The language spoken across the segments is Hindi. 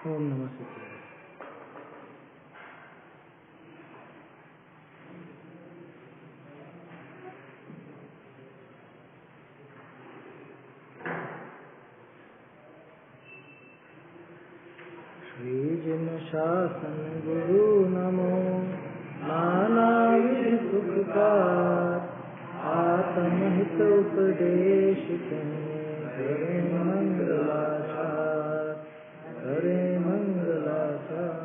ओम नमः शिवाय। श्री जिन शासन गुरु नमो नानाविध सुखकार, आत्महित उपदेश करे मंगलाचार, करे मंगलाचार।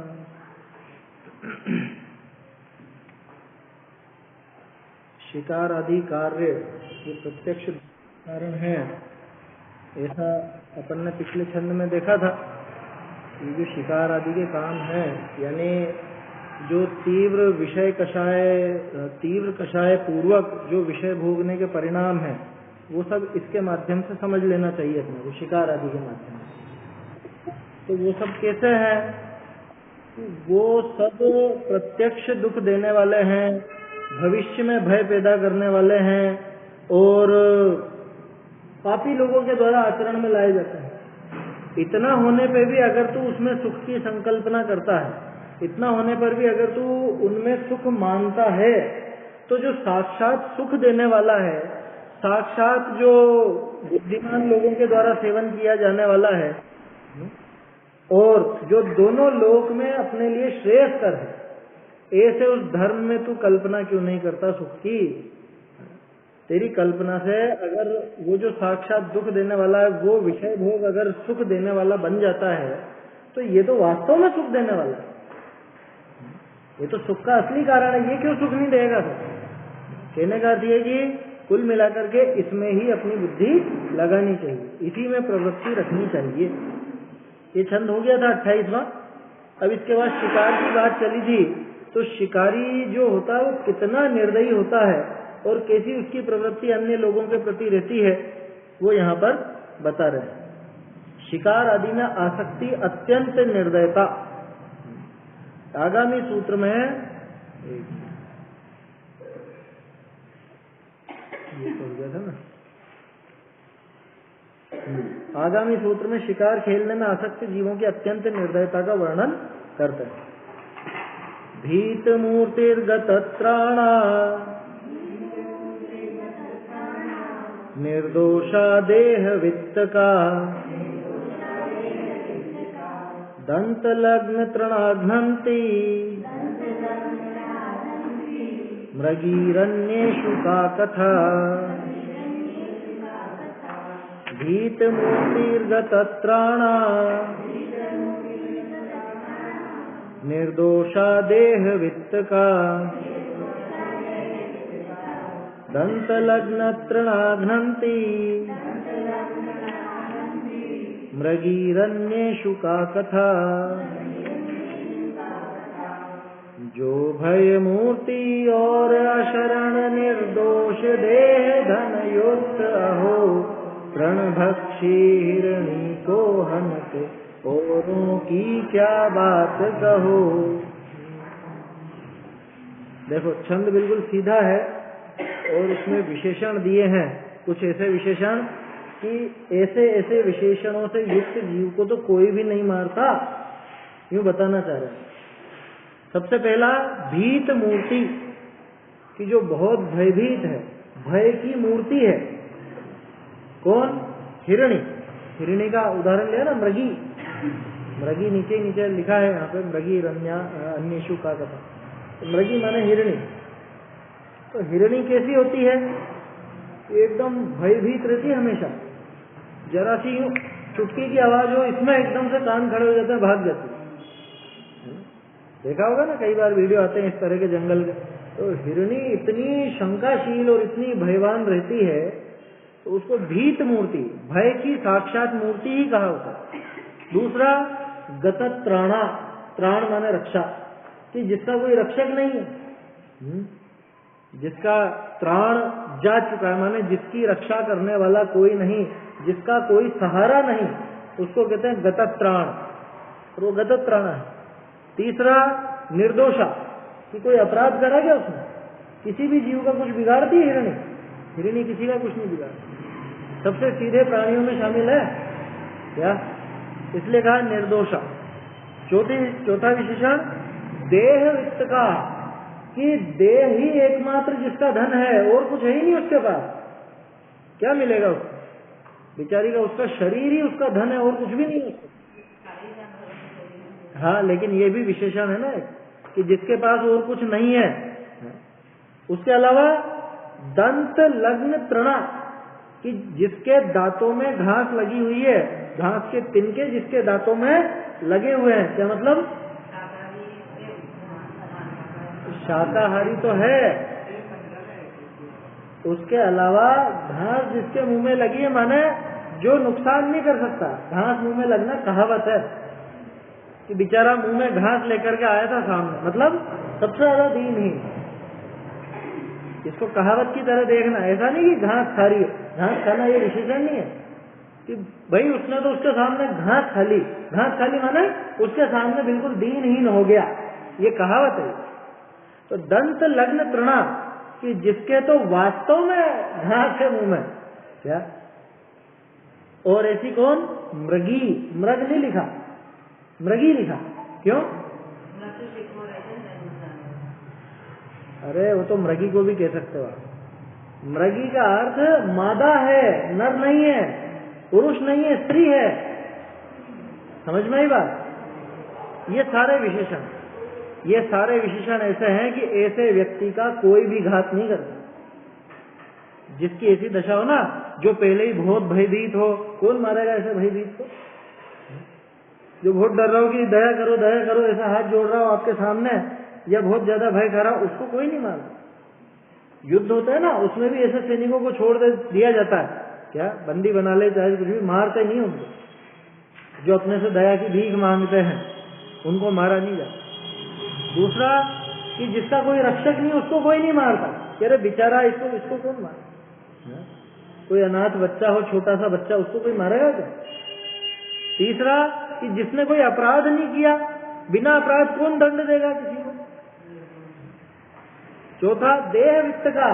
शिकार आदि कार्य ये प्रत्यक्ष कारण है, ऐसा अपन ने पिछले छंद में देखा था। ये जो शिकार आदि के काम है, यानी जो तीव्र कषाय पूर्वक जो विषय भोगने के परिणाम है, वो सब इसके माध्यम से समझ लेना चाहिए अपने को, शिकार आदि के माध्यम से। तो वो सब कैसे है? वो सब प्रत्यक्ष दुख देने वाले हैं, भविष्य में भय पैदा करने वाले हैं, और पापी लोगों के द्वारा आचरण में लाए जाते हैं। इतना होने पर भी अगर तू उसमें सुख की संकल्पना करता है, इतना होने पर भी अगर तू उनमें सुख मानता है, तो जो साक्षात सुख देने वाला है, साक्षात जो बुद्धिमान लोगों के द्वारा सेवन किया जाने वाला है, और जो दोनों लोक में अपने लिए श्रेयस्कर है, ऐसे उस धर्म में तू कल्पना क्यों नहीं करता सुख की? तेरी कल्पना से अगर वो जो साक्षात दुख देने वाला है, वो विषय भोग अगर सुख देने वाला बन जाता है, तो ये तो वास्तव में सुख देने वाला है, ये तो सुख का असली कारण है। ये क्यों सुख नहीं देगा? कहने का अर्थ ये कि कुल मिलाकर के इसमें ही अपनी बुद्धि लगानी चाहिए, इसी में प्रवृत्ति रखनी चाहिए। ये छंद हो गया था 28वां। अब इसके बाद शिकार की बात चली थी, तो शिकारी जो होता है वो कितना निर्दयी होता है और कैसी उसकी प्रवृत्ति अन्य लोगों के प्रति रहती है, वो यहाँ पर बता रहे हैं। शिकार आदि में आसक्ति अत्यंत निर्दयता। आगामी सूत्र में ये तो हो गया था ना, आगामी सूत्र में शिकार खेलने में आसक्त जीवों की अत्यंत निर्दयता का वर्णन करते हैं। भीत मूर्तिर्गत त्राणा निर्दोषा देह वित्तका, दंत लग्न तृणाघ्नन्ति मृगीरण्येषु का कथा। भीत मूर्तिर्गत त्राणा निर्दोषा देह वित्तका, दंत लग्न तृणाघ्नन्ति मृगीरण्येषु का कथा। जो भय मूर्ति और अशरण निर्दोष देह धन युक्त अहो, तृणभक्षी हिरणी को हनते औरों की क्या बात कहो। देखो छंद बिल्कुल सीधा है और उसमें विशेषण दिए हैं, कुछ ऐसे विशेषण कि ऐसे ऐसे विशेषणों से युक्त जीव को तो कोई भी नहीं मारता, यूं बताना चाह रहे हैं। सबसे पहला भीत मूर्ति कि जो बहुत भयभीत है, भय की मूर्ति है। कौन? हिरणी। हिरणी का उदाहरण लिया ना, मृगी। मृगी नीचे नीचे लिखा है यहाँ पे, मृगी रण्या अन्येषु का कथा। तो मृगी माने हिरणी। तो हिरणी कैसी होती है? एकदम भयभीत रहती है हमेशा। जरा सी चुटकी की आवाज हो, इसमें एकदम से कान खड़े हो जाते हैं, भाग जाती है। देखा होगा ना, कई बार वीडियो आते हैं इस तरह के जंगल के। तो हिरणी इतनी शंकाशील और इतनी भयवान रहती है, तो उसको भीत मूर्ति, भय की साक्षात मूर्ति ही कहा होता है। दूसरा गत त्राणा, त्राण माने रक्षा, कि जिसका कोई रक्षक नहीं है, जिसका त्राण जा चुका है, माने जिसकी रक्षा करने वाला कोई नहीं, जिसका कोई सहारा नहीं, उसको कहते हैं गत त्राण, और वो गत त्राणा है। तीसरा निर्दोषा, कि कोई अपराध करा क्या उसने, किसी भी जीव का कुछ बिगाड़ती है हिरणी? हिरणी किसी का कुछ नहीं बिगाड़ती, सबसे सीधे प्राणियों में शामिल है क्या, इसलिए कहा निर्दोषा। चौथा विशेषण देह वित्त का, कि देह ही एकमात्र जिसका धन है और कुछ है ही नहीं उसके पास, क्या मिलेगा उसको? बेचारी का उसका शरीर ही उसका धन है और कुछ भी नहीं है उसको। हाँ, लेकिन ये भी विशेषण है ना कि जिसके पास और कुछ नहीं है। उसके अलावा दंत लग्न तृणा, कि जिसके दांतों में घास लगी हुई है, घास के तिनके जिसके दांतों में लगे हुए हैं। क्या मतलब? शाकाहारी तो है, उसके अलावा घास जिसके मुंह में लगी है, माने जो नुकसान नहीं कर सकता। घास मुंह में लगना कहावत है कि बेचारा मुंह में घास लेकर के आया था सामने, मतलब सबसे ज्यादा दीनहीन। इसको कहावत की तरह देखना, ऐसा नहीं कि घास खा रही है। घास खाना ये विशेषण नहीं है कि भाई उसने तो उसके सामने घास खा ली। घास खा ली माने उसके सामने बिल्कुल दीनहीन हो गया, ये कहावत है। तो दंत लग्न तृणा, कि जिसके तो वास्तव में घास है मुंह में, क्या? और ऐसी कौन? मृगी। मृग नहीं लिखा, मृगी लिखा। क्यों? अरे वो तो मृगी को भी कह सकते हो आप। मृगी का अर्थ मादा है, नर नहीं है, पुरुष नहीं है, स्त्री है। समझ में आई बात? ये सारे विशेषण ऐसे हैं कि ऐसे व्यक्ति का कोई भी घात नहीं करता। जिसकी ऐसी दशा हो ना, जो पहले ही बहुत भयभीत हो, कौन मारेगा ऐसे भयभीत को? जो बहुत डर रहा हो कि दया करो, ऐसा हाथ जोड़ रहा हो आपके सामने, या बहुत ज्यादा भय खा रहा हो, उसको कोई नहीं मारता। युद्ध होता है ना, उसमें भी ऐसे सैनिकों को छोड़ दिया जाता है, क्या बंदी बना ले, चाहे कुछ भी, मारते नहीं उनको। जो अपने से दया की भीख मांगते हैं उनको मारा नहीं जाता। दूसरा कि जिसका कोई रक्षक नहीं, उसको कोई नहीं मारता। अरे बेचारा, इसको कौन मारे? कोई अनाथ बच्चा हो, छोटा सा बच्चा, उसको कोई मारेगा क्या? तीसरा कि जिसने कोई अपराध नहीं किया, बिना अपराध कौन दंड देगा किसी को? चौथा देह वित्त का,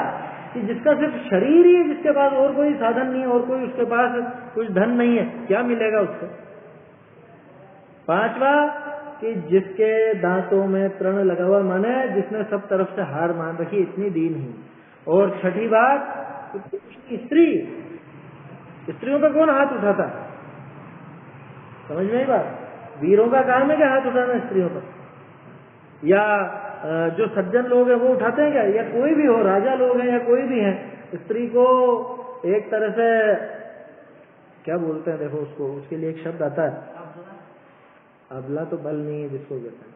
कि जिसका सिर्फ शरीर ही है, जिसके पास और कोई साधन नहीं है, और कोई उसके पास कुछ धन नहीं है, क्या मिलेगा उसको? पांचवा कि जिसके दांतों में तृण लगा हुआ, माने जिसने सब तरफ से हार मान रखी, इतनी दीन ही। और छठी बात, स्त्रियों पर कौन हाथ उठाता है? समझ में आई बात? वीरों का काम है क्या हाथ उठाना स्त्रियों पर? या जो सज्जन लोग हैं वो उठाते हैं क्या? या कोई भी हो, राजा लोग हैं या कोई भी है, स्त्री को एक तरह से क्या बोलते हैं, देखो उसको, उसके लिए एक शब्द आता है, अबला तो बल नहीं है जिसको कहते हैं,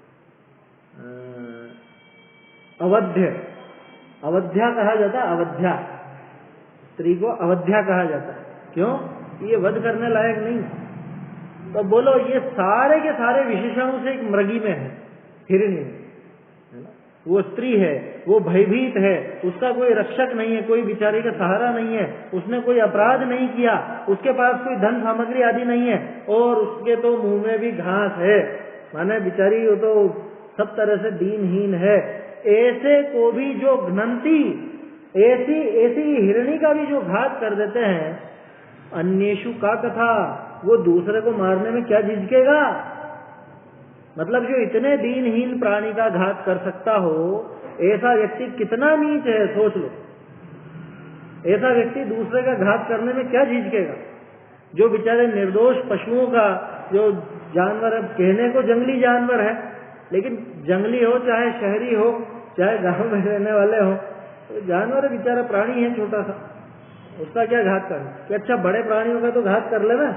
अवध्या कहा जाता है। अवध्या, स्त्री को अवध्या कहा जाता है। क्यों? ये वध करने लायक नहीं। तो बोलो, ये सारे के सारे विशेषणों से एक मृगी में है, हिरणी में, है ना? वो स्त्री है, वो भयभीत है, उसका कोई रक्षक नहीं है, कोई बेचारी का सहारा नहीं है, उसने कोई अपराध नहीं किया, उसके पास कोई धन सामग्री आदि नहीं है, और उसके तो मुंह में भी घास है, माने बेचारी वो तो सब तरह से दीनहीन है। ऐसे को भी जो घ्नंती, ऐसी हिरणी का भी जो घात कर देते हैं, अन्येषु का कथा, वो दूसरे को मारने में क्या झिझकेगा? मतलब जो इतने दीनहीन प्राणी का घात कर सकता हो, ऐसा व्यक्ति कितना नीच है, सोच लो। ऐसा व्यक्ति दूसरे का घात करने में क्या झिझकेगा? जो बेचारे निर्दोष पशुओं का, जो जानवर, अब कहने को जंगली जानवर है, लेकिन जंगली हो चाहे शहरी हो, चाहे गांव में रहने वाले हो, तो जानवर बेचारा प्राणी है छोटा सा, उसका क्या घात करना? कि अच्छा बड़े प्राणियों का तो घात कर लेना,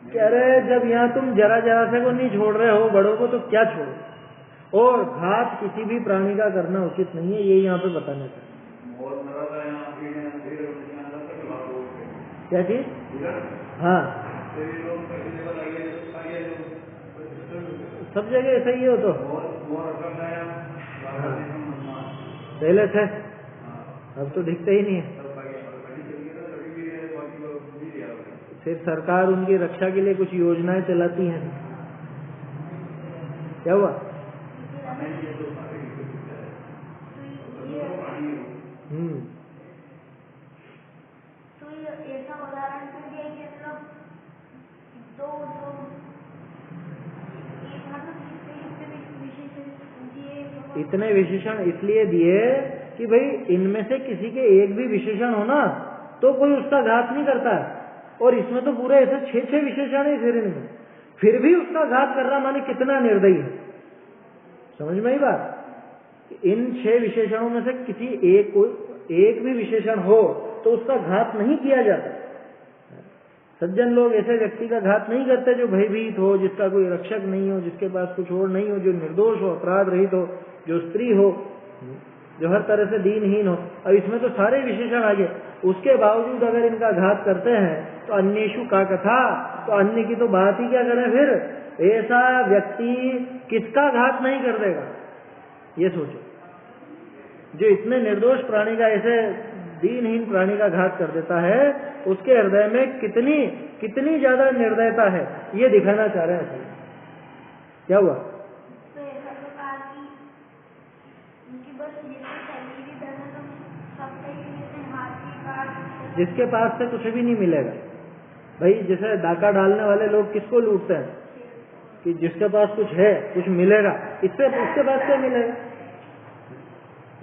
कि अरे जब यहाँ तुम जरा से को नहीं छोड़ रहे हो बड़ों को, तो क्या छोड़ो? और घात किसी भी प्राणी का करना उचित नहीं है, ये यहाँ पे बताना चाहिए। क्या चीज? हाँ, सब जगह ऐसा ही हो। तो पहले थे, अब तो दिखते ही नहीं है। फिर सरकार उनकी रक्षा के लिए कुछ योजनाएं चलाती हैं, क्या हुआ? तो ये ऐसा उदाहरण दो एक इतने विशेषण इसलिए दिए कि भाई इनमें से किसी के एक भी विशेषण हो ना तो कोई उसका घात नहीं करता है, और इसमें तो पूरे ऐसे 6 विशेषण है हिरण्य में, फिर भी उसका घात कर रहा, माने कितना निर्दयी है। समझ में आई बात? इन 6 विशेषणों में से किसी एक भी विशेषण हो तो उसका घात नहीं किया जाता। सज्जन लोग ऐसे व्यक्ति का घात नहीं करते जो भयभीत हो, जिसका कोई रक्षक नहीं हो, जिसके पास कुछ और नहीं हो, जो निर्दोष हो, अपराध रहित हो, जो स्त्री हो, जो हर तरह से दीनहीन हो। अब इसमें तो सारे विशेषण आ गए, उसके बावजूद अगर इनका घात करते हैं तो अन्येषु का कथा, तो अन्य की तो बात ही क्या करें फिर। ऐसा व्यक्ति किसका घात नहीं कर देगा, ये सोचो। जो इतने निर्दोष प्राणी का, ऐसे दीनहीन प्राणी का घात कर देता है, उसके हृदय में कितनी ज्यादा निर्दयता है, ये दिखाना चाह रहे हैं। क्या हुआ? तो ऐसा तो कहा कि उनकी बस शरीर दर्द तो सब हाथ की काट, जिसके पास से कुछ भी नहीं मिलेगा भाई। जैसे डाका डालने वाले लोग किसको लूटते हैं कि जिसके पास कुछ है, कुछ मिलेगा, इससे उसके पास क्या मिलेगा?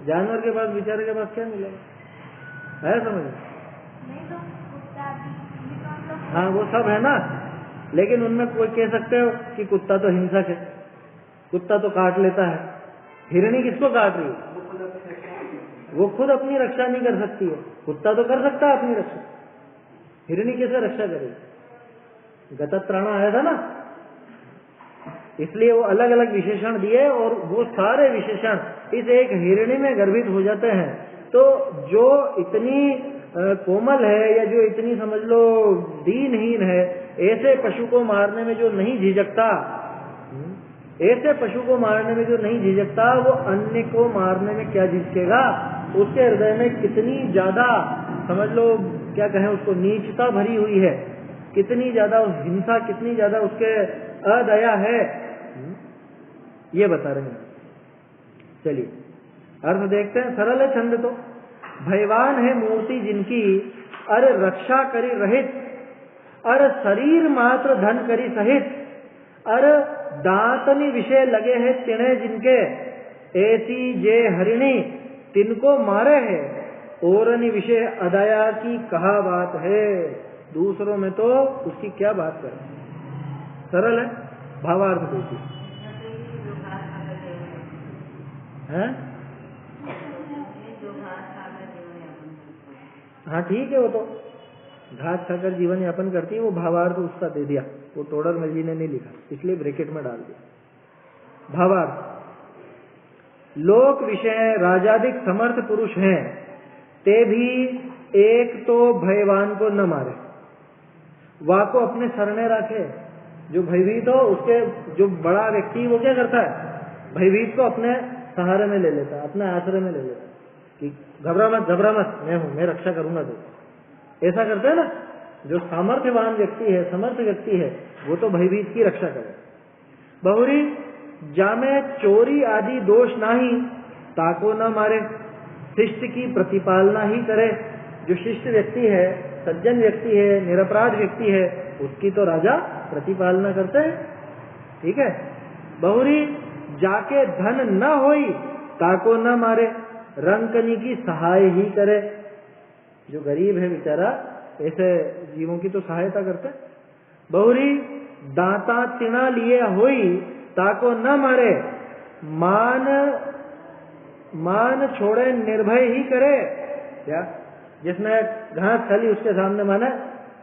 जानवर के पास, बेचारे के पास क्या मिलेगा? है समझ? नहीं तो कुत्ता भी, हाँ वो सब है ना, लेकिन उनमें कोई कह सकते हो कि कुत्ता तो हिंसक है, कुत्ता तो काट लेता है। हिरणी किसको काट रही है? वो खुद अपनी रक्षा नहीं कर सकती है। कुत्ता तो कर सकता है अपनी रक्षा, हिरणी कैसे रक्षा करेगी? गतत्राणा आया था ना, इसलिए वो अलग अलग विशेषण दिए, और वो सारे विशेषण इस एक हिरणी में गर्भित हो जाते हैं। तो जो इतनी कोमल है, या जो इतनी समझ लो दीनहीन है, ऐसे पशु को मारने में जो नहीं झिझकता, ऐसे पशु को मारने में जो नहीं झिझकता, वो अन्य को मारने में क्या झिझकेगा? उसके हृदय में कितनी ज्यादा, समझ लो क्या कहें उसको, नीचता भरी हुई है, कितनी ज्यादा हिंसा, कितनी ज्यादा उसके अदया है, ये बता रहे हैं। चलिए अर्थ देखते हैं। सरल है छंद तो। भयवान है मूर्ति जिनकी, अरे रक्षा करी रहित, अरे शरीर मात्र धन करी सहित, अरे दांतनी विषय लगे हैं तिने जिनके, ऐसी जे हरिणी तिनको मारे है, औरनी विषय अदया की कहा बात है। दूसरों में तो उसकी क्या बात करें। सरल है, भावार्थ देखिए है। हाँ ठीक है, वो तो घास खाकर जीवन यापन करती है, वो भावार्थ उसका दे दिया, वो टोडर मल जी ने नहीं लिखा, इसलिए ब्रैकेट में डाल दिया। भावार्थ, लोक विषय राजाधिक समर्थ पुरुष हैं, ते भी एक तो भयवान को न मारे, वाको अपने सरने रखे। जो भयभीत हो, उसके जो बड़ा व्यक्ति वो क्या करता है, भयभीत को अपने सहारे में ले लेता, अपने आश्रय में ले लेता कि घबरा मत, मैं हूं, मैं रक्षा करूंगा। तो ऐसा करते हैं ना, जो सामर्थ्यवान व्यक्ति है, समर्थ व्यक्ति है, वो तो भयभीत की रक्षा करे। बहुरी जामे चोरी आदि दोष नाही, ताको न मारे, शिष्ट की प्रतिपालना ही करे। जो शिष्ट व्यक्ति है, सज्जन व्यक्ति है, निरपराध व्यक्ति है, उसकी तो राजा प्रतिपालना करते हैं। ठीक है। बहुरी जाके धन न होई, ताको न मारे, रंकनी की सहाय ही करे। जो गरीब है बेचारा, ऐसे जीवों की तो सहायता करते। बहुरी दांता तिना लिए होई, ताको न मारे, मान छोड़े निर्भय ही करे। क्या? जिसने घास खा ली उसके सामने माने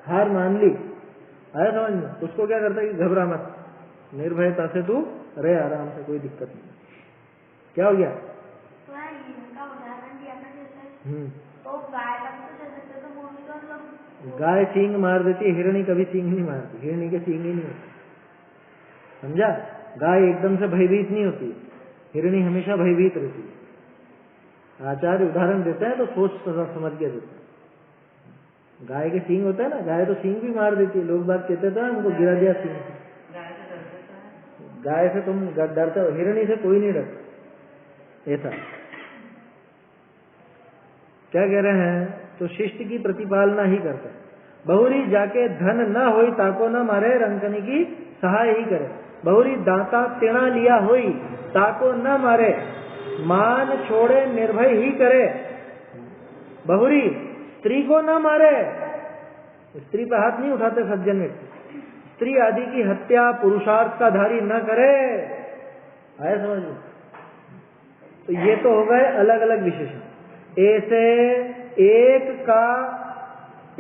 हार मान ली, आया समझ में? उसको क्या करता है कि घबरा मत, निर्भयता से तू रहे आराम से, कोई दिक्कत नहीं। क्या हो गया? तो इनका उदाहरण दिया था जैसे, तो गाय का तो चल सकते, तो वो भी तो मतलब गाय सींग मार देती है, हिरणी कभी सींग नहीं मारती, हिरणी के सींग ही नहीं होती। समझा? गाय एकदम से भयभीत नहीं होती, हिरणी हमेशा भयभीत रहती है। आचार्य उदाहरण देते हैं तो सोच समझ के देते हैं। गाय के सींग होता है ना, गाय तो सींग भी मार देती है। लोग बात कहते थे हमको गिरा दिया सींग। गाय से तुम डरते हो, हिरणी से कोई नहीं डरता। ऐसा क्या कह रहे हैं? तो शिष्ट की प्रतिपालना ही करते हैं। बहुरी जाके धन न होई, ताको न मारे, रंकनी की सहाय ही करे। बहुरी दांता तेना लिया होई, ताको न मारे, मान छोड़े निर्भय ही करे, बहुरी स्त्री को न मारे, स्त्री पर हाथ नहीं उठाते सज्जन व्यक्ति, स्त्री आदि की हत्या पुरुषार्थ का धारी न करे, आया समझ में। तो ये तो हो गए अलग अलग विशेषण। ऐसे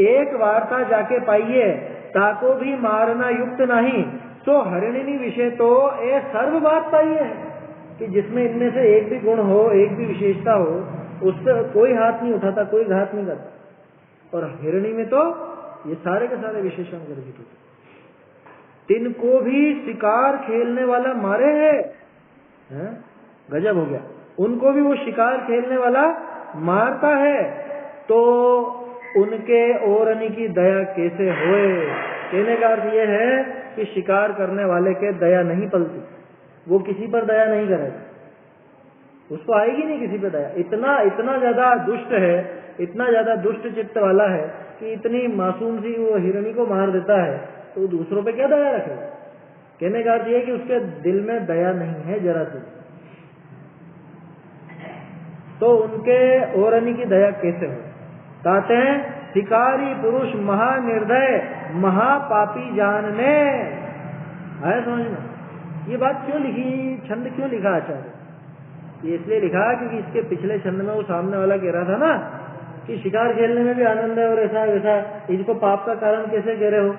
एक वार्ता जाके पाइए, ताको भी मारना युक्त नहीं, तो हरिणिनी विषय तो ए सर्व बात पाइए, कि जिसमें इनमें से एक भी गुण हो, एक भी विशेषता हो, उससे कोई हाथ नहीं उठाता, कोई घात नहीं करता। और हिरणी में तो ये सारे के सारे विशेषण गर्भित होते। तिनको भी शिकार खेलने वाला मारे है, गजब हो गया, उनको भी वो शिकार खेलने वाला मारता है, तो उनके ओरनी की दया कैसे होए। कहने का अर्थ यह है कि शिकार करने वाले के दया नहीं पलती, वो किसी पर दया नहीं करेगा, उसको आएगी नहीं किसी पर दया। इतना ज्यादा दुष्ट है, इतना ज्यादा दुष्ट चित्त वाला है कि इतनी मासूम सी वो हिरणी को मार देता है, तो दूसरों पे क्या दया रखेगा। कहने का अर्थ यह है कि उसके दिल में दया नहीं है जरा सी, तो उनके ओरनी की दया कैसे हो। कहते हैं शिकारी पुरुष महानिर्दय महापापी जानने, आया समझ में। ये बात क्यों लिखी, छंद क्यों लिखा आचार्य, ये इसलिए लिखा क्योंकि इसके पिछले छंद में वो सामने वाला कह रहा था ना कि शिकार खेलने में भी आनंद है और ऐसा वैसा, इसको पाप का कारण कैसे कह रहे हो,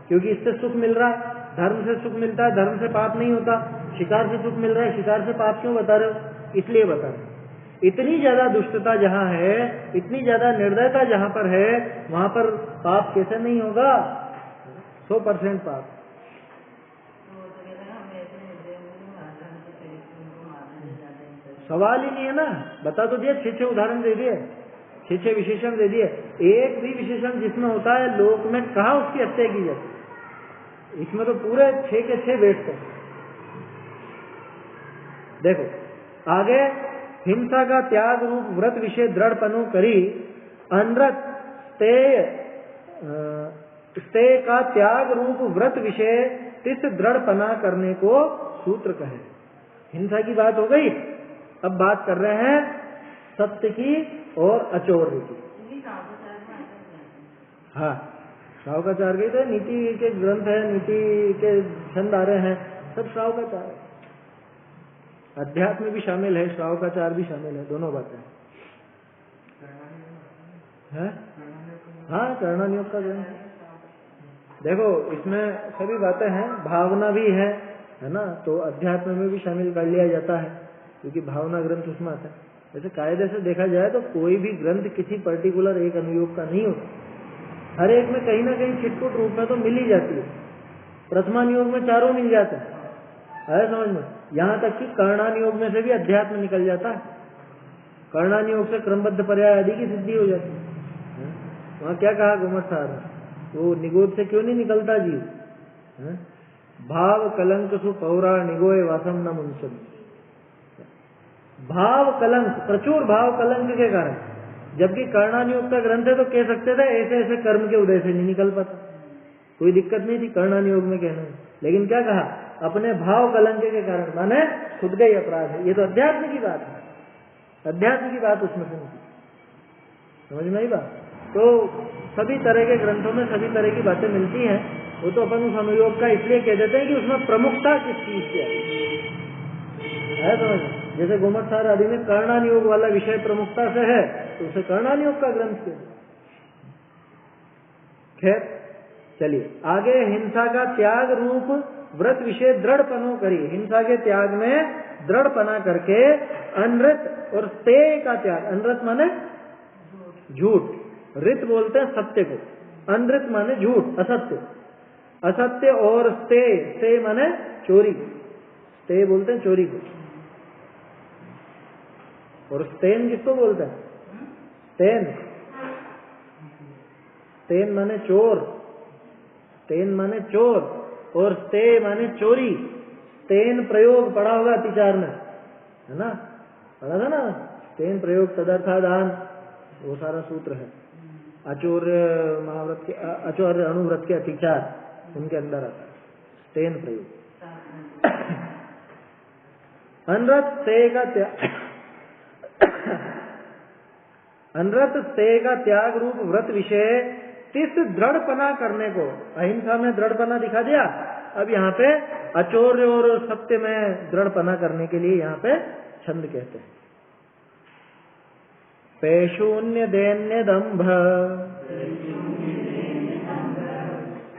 क्योंकि इससे सुख मिल रहा है, धर्म से सुख मिलता है, धर्म से पाप नहीं होता, शिकार से सुख मिल रहा है, शिकार से पाप क्यों बता रहे हो। इसलिए बता रहे, इतनी ज्यादा दुष्टता जहाँ है, इतनी ज्यादा निर्दयता जहाँ पर है, वहां पर पाप कैसे नहीं होगा, 100% पाप। सवाल ही नहीं है ना, बता तो दिया, 6 उदाहरण दे दिए, 6 विशेषण दे दिए, एक भी विशेषण जिसमें होता है लोक में कहाँ उसकी हत्या की जाती, इसमें तो पूरे 6 के 6 बैठते। देखो आगे, हिंसा का त्याग रूप व्रत विषय दृढ़ पनु करी, अनृत स्तेय का त्याग रूप व्रत विषय तिस दृढ़ पना करने को सूत्र कहे। हिंसा की बात हो गई, अब बात कर रहे हैं सत्य की और अचौर्य की। हाँ, श्रावकाचार्य के तो नीति के ग्रंथ है, नीति के छंद आ रहे हैं, सब श्रावकाचार्य है। अध्यात्म भी शामिल है, श्रावकाचार भी शामिल है, दोनों बातें हैं। हाँ, कर्णानियोग का ग्रंथ देखो, इसमें सभी बातें हैं, भावना भी है ना, तो अध्यात्म में भी शामिल कर लिया जाता है, क्योंकि भावना ग्रंथ उसमें आता है। वैसे कायदे से देखा जाए तो कोई भी ग्रंथ किसी पर्टिकुलर एक अनुयोग का नहीं होता, हर एक में कहीं ना कहीं छिटपुट रूप में तो मिल ही जाती है। प्रथमानुयोग में चारों मिल जाते हैं, है समझ में। यहाँ तक कि कर्णानुयोग में से भी अध्यात्म निकल जाता है, कर्णानुयोग से क्रमबद्ध पर्याय आदि की सिद्धि हो जाती है। वहाँ क्या कहा गोमत साहब, वो निगोद से क्यों नहीं निकलता जीव, भाव कलंक सु पौरा निगोय वासम न मुंसन। भाव कलंक, प्रचुर भाव कलंक के कारण, जबकि कर्णानुयोग का ग्रंथ है तो कह सकते थे ऐसे ऐसे कर्म के उदय से नहीं निकल पाता, कोई दिक्कत नहीं थी कर्णानुयोग में कहने में। लेकिन क्या कहा, अपने भाव कलंक के कारण, माने खुद का ही अपराध है। ये तो अध्यात्म की बात है, अध्यात्म की बात उसमें से नहीं, समझ में आई बात। तो सभी तरह के ग्रंथों में सभी तरह की बातें मिलती हैं, वो तो अपन उस अनुयोग का इसलिए कह देते हैं कि उसमें प्रमुखता किस चीज की है, समझ। जैसे गोमत सार आदि में कर्णानुयोग वाला विषय प्रमुखता से है, तो उसे कर्णानुयोग का ग्रंथ है। खैर चलिए आगे, हिंसा का त्याग रूप व्रत विषय दृढ़ पनो करी, हिंसा के त्याग में दृढ़ पना करके अनृत और स्तेय का त्याग, अनृत माने झूठ, रित बोलते हैं सत्य को, अनृत माने झूठ असत्य, असत्य और स्तेय माने चोरी, स्तेय बोलते हैं चोरी को, और स्तेन किसको बोलते हैं, स्तेन, स्तेन माने चोर, स्तेन माने चोर और स्तेय माने चोरी। स्तेन प्रयोग पढ़ा होगा अतिचार में, है ना, पढ़ा था ना, स्तेन प्रयोग तदर्थादान, वो सारा सूत्र है। आचौर्य महाव्रत के, आचौर्य अणुव्रत के अतिचार, उनके अंदर आता है स्तेन प्रयोग। अनृत स्तेय का त्याग, अनृत स्तेय का त्याग रूप व्रत विषय तिस दृढ़पना करने को, अहिंसा में दृढ़पना दिखा दिया, अब यहाँ पे अचौर्य और सत्य में दृढ़पना करने के लिए यहाँ पे छंद कहते हैं। पेशून्य दैन्य दंभ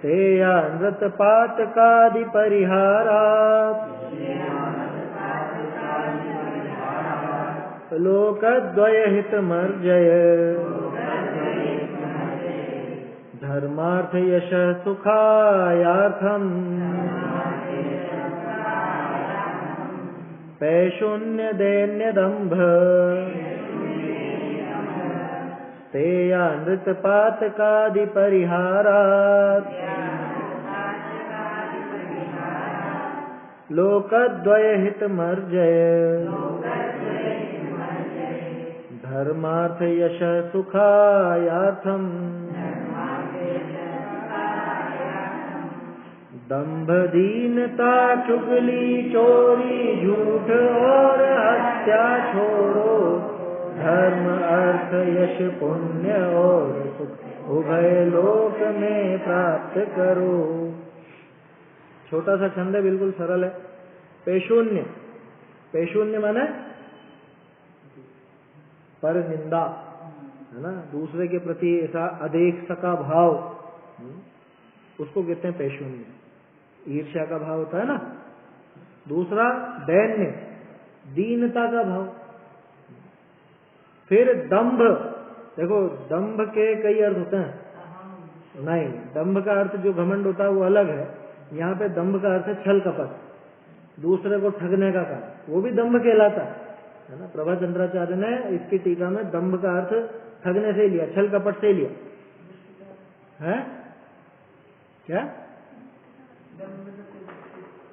तेया नृत पातकादि परिहारात् लोकद्वय हित मर्जय धर्मार्थ यश सुखायार्थम पैशून्य दैन्य दंभ तेया नृत पातकादि परिहारात् लोकद्वय हित मर्जय धर्मार्थ यश सुखायार्थम दंभ दीनता चुगली चोरी झूठ और हत्या छोड़ो, धर्म अर्थ यश पुण्य और सुख उभय लोक में प्राप्त करो। छोटा सा छंद है, बिल्कुल सरल है। पेशून्य, पेशून्य माने पर निंदा, है ना, दूसरे के प्रति ऐसा अदेख का भाव, उसको कहते हैं पेशून्य। ईर्ष्या का भाव होता है ना। दूसरा दैन्य, दीनता का भाव। फिर दंभ, देखो दंभ के कई अर्थ होते हैं। नहीं, दंभ का अर्थ जो घमंड होता है वो अलग है। यहाँ पे दंभ का अर्थ है छल कपट, दूसरे को ठगने का काम, वो भी दंभ कहलाता है ना। प्रभाचंद्राचार्य ने इसकी टीका में दंभ का अर्थ ठगने से लिया, छल कपट से लिया है। क्या?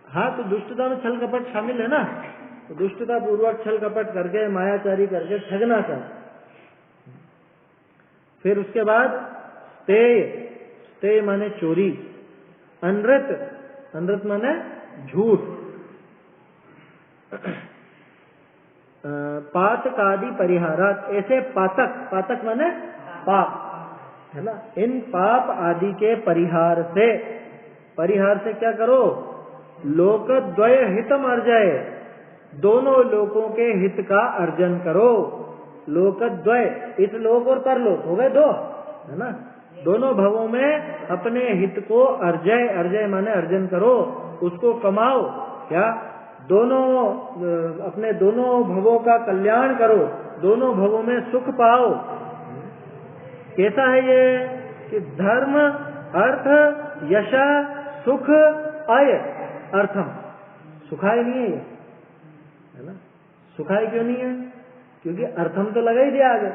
हाँ, तो दुष्टता में छल कपट शामिल है ना। तो दुष्टता पूर्वक छल कपट करके, मायाचारी करके ठगना का। फिर उसके बाद स्तेय, स्तेय माने चोरी। अनृत, अनृत माने झूठ। पातकादि परिहारात, ऐसे पातक, पातक माने पाप, है ना। इन पाप आदि के परिहार से, परिहार से क्या करो? लोकद्वय हितम अर्जय, दोनों लोकों के हित का अर्जन करो। लोकद्वय, इस लोक और परलोक हो गए दो, है ना। दोनों भवों में अपने हित को अर्जय, अर्जय माने अर्जन करो, उसको कमाओ। क्या? दोनों, अपने दोनों भवों का कल्याण करो, दोनों भवों में सुख पाओ। कैसा है ये? कि धर्म अर्थ यश सुख आय अर्थम, सुखाय नहीं है ये, है ना। सुखाय क्यों नहीं है? क्योंकि अर्थम तो लगा ही दिया आगे।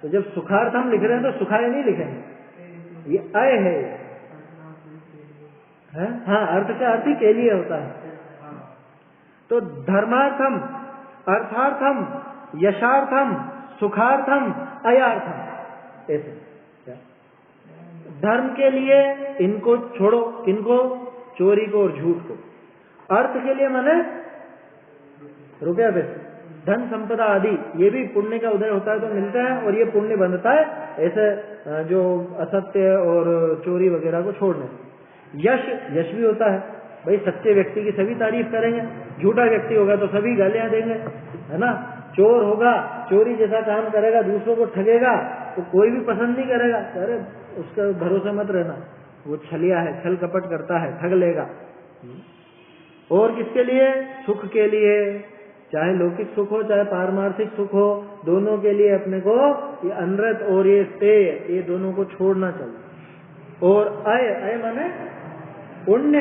तो जब सुखार्थम लिख रहे हैं तो सुखाय नहीं लिखेंगे, ये आय है। हाँ, अर्थ का अर्थ ही के लिए होता है। तो धर्मार्थम, अर्थार्थम, यशार्थम, सुखार्थम, अयार्थम, ऐसे। धर्म के लिए इनको छोड़ो, इनको, चोरी को और झूठ को। अर्थ के लिए माने रुपया पैसे, धन संपदा आदि, ये भी पुण्य का उदय होता है तो मिलता है, और ये पुण्य बनता है ऐसे जो असत्य और चोरी वगैरह को छोड़ने। यश, यश भी होता है भाई, सच्चे व्यक्ति की सभी तारीफ करेंगे, झूठा व्यक्ति होगा तो सभी गालियां देंगे, है ना। चोर होगा, चोरी जैसा काम करेगा, दूसरों को ठगेगा तो कोई भी पसंद नहीं करेगा, अरे उसका भरोसा मत रहना, वो छलिया है, छल कपट करता है, ठग लेगा। और किसके लिए? सुख के लिए, चाहे लौकिक सुख हो चाहे पारमार्थिक सुख हो, दोनों के लिए अपने को ये अनृत और ये स्तेय, ये दोनों को छोड़ना चाहिए। और अय, अय माने पुण्य,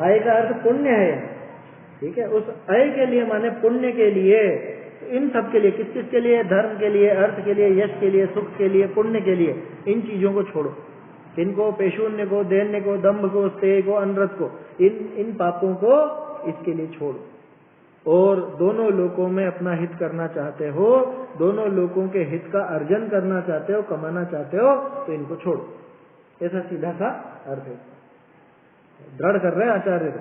अय का अर्थ पुण्य है, ठीक है। उस अय के लिए माने पुण्य के लिए, इन सब के लिए, किस किस के लिए? धर्म के लिए, अर्थ के लिए, यश के लिए, सुख के लिए, पुण्य के लिए, इन चीजों को छोड़ो। इनको, पेशून्य को, दैन्य को, दंभ को, स्तेय को, अनृत को, इन पापों को इसके लिए छोड़ो। और दोनों लोकों में अपना हित करना चाहते हो, दोनों लोकों के हित का अर्जन करना चाहते हो, कमाना चाहते हो, तो इनको छोड़ो। ऐसा सीधा सा अर्थ है, दृढ़ कर रहे हैं आचार्य को।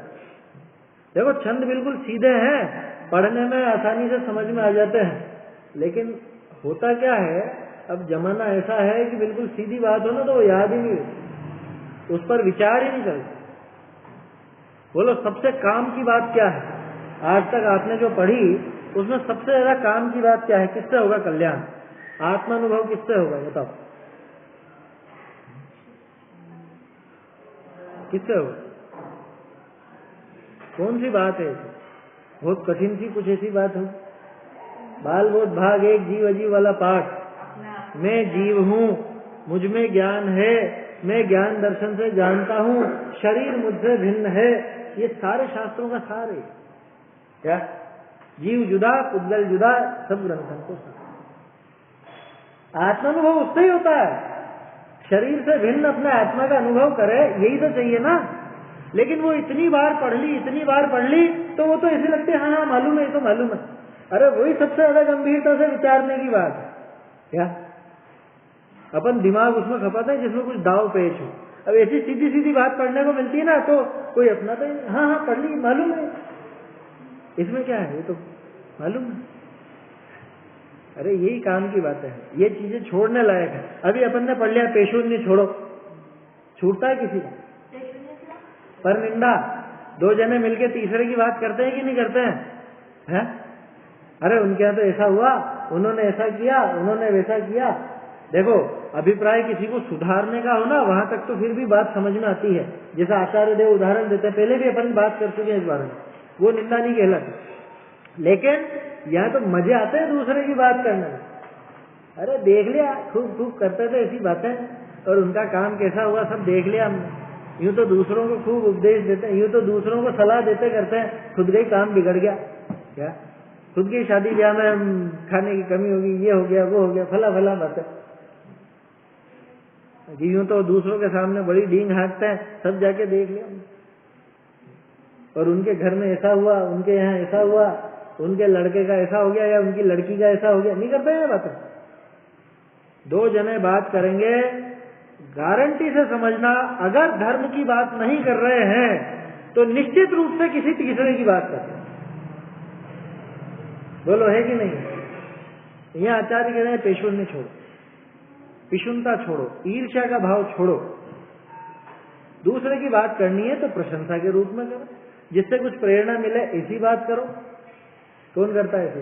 देखो छंद बिल्कुल सीधे हैं, पढ़ने में आसानी से समझ में आ जाते हैं, लेकिन होता क्या है, अब जमाना ऐसा है कि बिल्कुल सीधी बात हो ना तो वो याद ही नहीं रहती, उस पर विचार ही नहीं करते। बोलो सबसे काम की बात क्या है? आज तक आपने जो पढ़ी उसमें सबसे ज्यादा काम की बात क्या है? किससे होगा कल्याण? आत्मानुभव किससे होगा बताओ? किससे होगा? कौन सी बात है? बहुत कठिन सी कुछ ऐसी बात हो? बाल बोध भाग 1 जीव अजीव वाला पाठ, मैं जीव हूँ, मुझ में ज्ञान है, मैं ज्ञान दर्शन से जानता हूँ, शरीर मुझसे भिन्न है, ये सारे शास्त्रों का सार है। क्या? जीव जुदा, पुद्गल जुदा, सब ग्रंथों को आत्मानुभव उससे ही होता है। शरीर से भिन्न अपने आत्मा का अनुभव करे, यही तो चाहिए ना। लेकिन वो इतनी बार पढ़ ली तो वो तो ऐसे लगते हाँ हाँ मालूम है, ये तो मालूम है। अरे वही सबसे ज्यादा गंभीरता से विचारने की बात है। क्या अपन दिमाग उसमें खपाते हैं जिसमें कुछ दाव पेच हो। अब ऐसी सीधी सीधी बात पढ़ने को मिलती है ना तो कोई अपना तो हाँ हाँ पढ़ ली, मालूम है, इसमें क्या है, ये तो मालूम है। अरे यही काम की बात है, ये चीजें छोड़ने लायक है। अभी अपन ने पढ़ लिया पेशून्य छोड़ो, छूटता है किसी का? पर निंदा 2 जने मिलके तीसरे की बात करते हैं कि नहीं करते हैं? अरे उनके यहाँ तो ऐसा हुआ, उन्होंने ऐसा किया, उन्होंने वैसा किया। देखो अभिप्राय किसी को सुधारने का हो ना, वहां तक तो फिर भी बात समझ में आती है। जैसा आचार्य देव उदाहरण देते हैं, पहले भी अपन बात कर चुके हैं इस बारे में, वो निंदा नहीं कहलाती। लेकिन यहाँ तो मजे आते हैं दूसरे की बात करने में। अरे देख लिया, खूब खूब करते थे ऐसी बातें, और उनका काम कैसा हुआ सब देख लिया हमने। यूं तो दूसरों को खूब उपदेश देते हैं, यूं तो दूसरों को सलाह देते करते हैं, खुद का ही काम बिगड़ गया। क्या? खुद की शादी ब्याह में खाने की कमी होगी, ये हो गया, वो हो गया, फला फला बातें। यूं तो दूसरों के सामने बड़ी डींग हाँकते हैं, सब जाके देख लिया। और उनके घर में ऐसा हुआ, उनके यहाँ ऐसा हुआ, उनके लड़के का ऐसा हो गया या उनकी लड़की का ऐसा हो गया, नहीं करते हैं बातें। 2 जने बात करेंगे, गारंटी से समझना, अगर धर्म की बात नहीं कर रहे हैं तो निश्चित रूप से किसी तीसरे की बात करते हैं। बोलो है कि नहीं? यहाँ आचार्य कह रहे हैं पेशुन्य छोड़ो, पिशुनता छोड़ो, ईर्ष्या का भाव छोड़ो। दूसरे की बात करनी है तो प्रशंसा के रूप में करो, जिससे कुछ प्रेरणा मिले ऐसी बात करो। कौन करता है ऐसी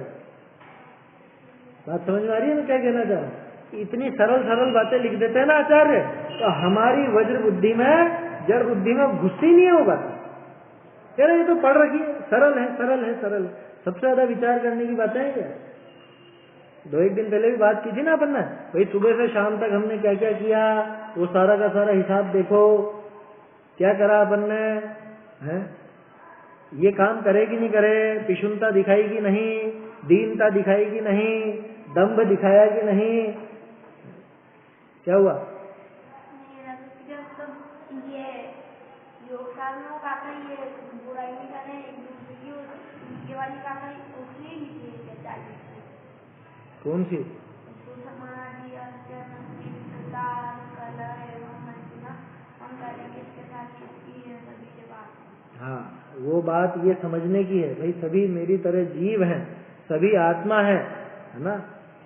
बात? समझ में आ रही है मैं क्या कहना चाह रहा हूँ? इतनी सरल सरल बातें लिख देते हैं ना आचार्य, तो हमारी वज्र बुद्धि में, जड़ बुद्धि में घुसती नहीं है वो बात। कह रहे ये तो पढ़ रखी है, सरल है, सरल है, सरल। सबसे ज्यादा विचार करने की बातें हैं क्या? 2-1 दिन पहले भी बात की थी ना अपन ने, भाई सुबह से शाम तक हमने क्या क्या किया, वो सारा का सारा हिसाब देखो, क्या करा अपन ने, है? ये काम करे कि नहीं करे, पिशुनता दिखाई कि नहीं, दीनता दिखाई कि नहीं, दंभ दिखाया कि नहीं, क्या हुआ? ये योग साधना का ये बुराई नहीं करने, ये वाली का उसने ही कौन सी? समाधि हम करेंगे इसके साथ सभी से बात। हाँ, वो बात ये समझने की है, भाई सभी मेरी तरह जीव हैं, सभी आत्मा है ना।